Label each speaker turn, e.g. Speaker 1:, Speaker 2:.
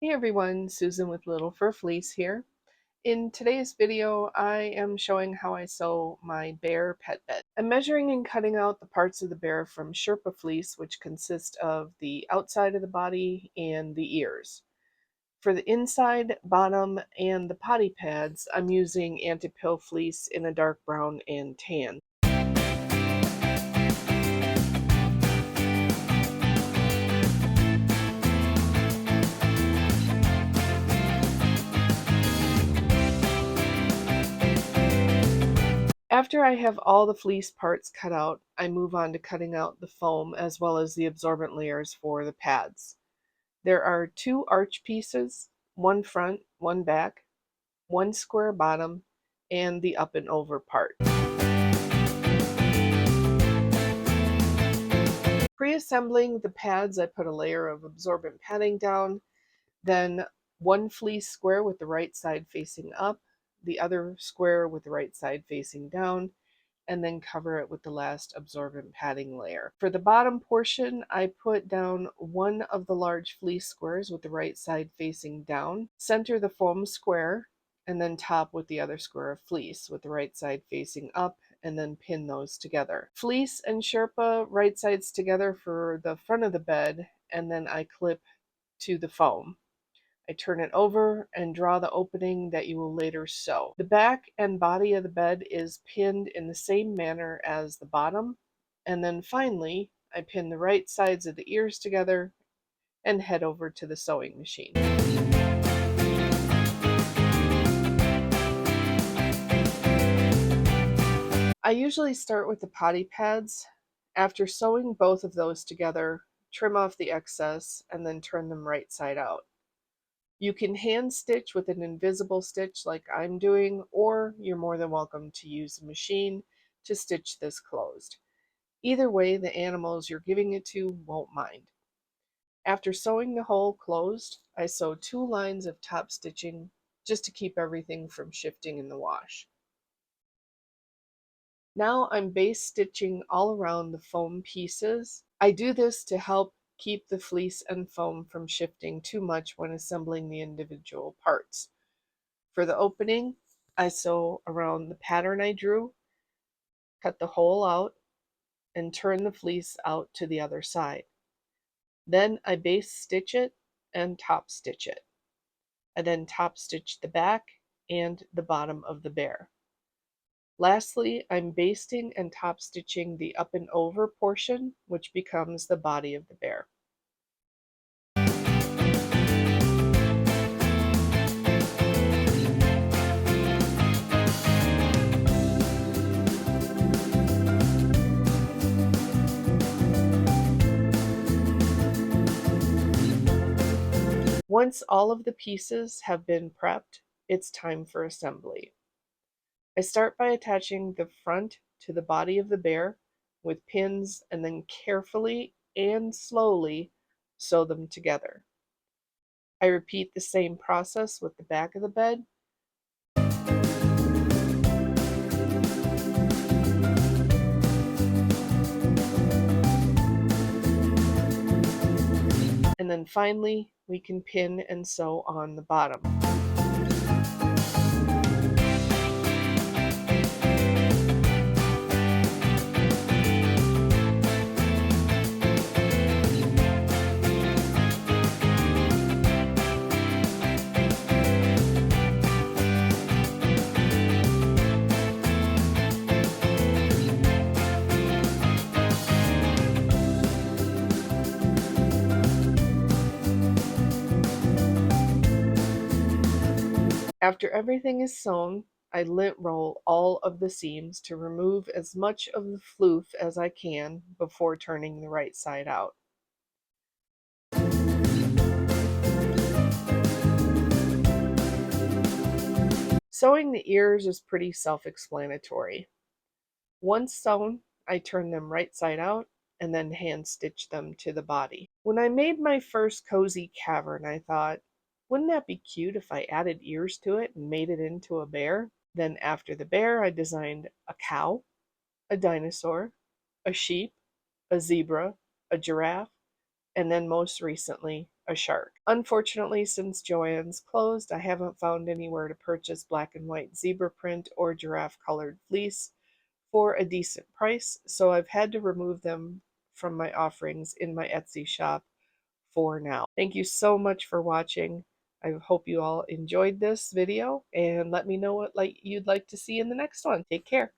Speaker 1: Hey everyone, Susan with Little Fur Fleece here. In today's video, I am showing how I sew my bear pet bed. I'm measuring and cutting out the parts of the bear from Sherpa fleece, which consist of the outside of the body and the ears. For the inside, bottom, and the potty pads, I'm using anti-pill fleece in a dark brown and tan. After I have all the fleece parts cut out, I move on to cutting out the foam as well as the absorbent layers for the pads. There are two arch pieces, one front, one back, one square bottom, and the up and over part. Pre-assembling the pads, I put a layer of absorbent padding down, then one fleece square with the right side facing up, the other square with the right side facing down, and then cover it with the last absorbent padding layer. For the bottom portion, I put down one of the large fleece squares with the right side facing down, center the foam square, and then top with the other square of fleece with the right side facing up, and then pin those together. Fleece and Sherpa right sides together for the front of the bed, and then I clip to the foam. I turn it over and draw the opening that you will later sew. The back and body of the bed is pinned in the same manner as the bottom, and then finally I pin the right sides of the ears together and head over to the sewing machine. I usually start with the potty pads. After sewing both of those together, trim off the excess and then turn them right side out. You can hand stitch with an invisible stitch like I'm doing, or you're more than welcome to use a machine to stitch this closed. Either way, the animals you're giving it to won't mind. After sewing the hole closed, I sew 2 lines of top stitching just to keep everything from shifting in the wash. Now I'm base stitching all around the foam pieces. I do this to help keep the fleece and foam from shifting too much when assembling the individual parts. For the opening, I sew around the pattern I drew, cut the hole out, and turn the fleece out to the other side. Then I base stitch it and top stitch it. I then top stitch the back and the bottom of the bear. Lastly, I'm basting and top stitching the up and over portion, which becomes the body of the bear. Once all of the pieces have been prepped, it's time for assembly. I start by attaching the front to the body of the bear with pins and then carefully and slowly sew them together. I repeat the same process with the back of the bed. And then finally, we can pin and sew on the bottom. After everything is sewn, I lint roll all of the seams to remove as much of the floof as I can before turning the right side out. Sewing the ears is pretty self-explanatory. Once sewn, I turn them right side out and then hand stitch them to the body. When I made my first cozy cavern, I thought, wouldn't that be cute if I added ears to it and made it into a bear? Then after the bear, I designed a cow, a dinosaur, a sheep, a zebra, a giraffe, and then most recently, a shark. Unfortunately, since Joann's closed, I haven't found anywhere to purchase black and white zebra print or giraffe colored fleece for a decent price, so I've had to remove them from my offerings in my Etsy shop for now. Thank you so much for watching. I hope you all enjoyed this video, and let me know what you'd like to see in the next one. Take care.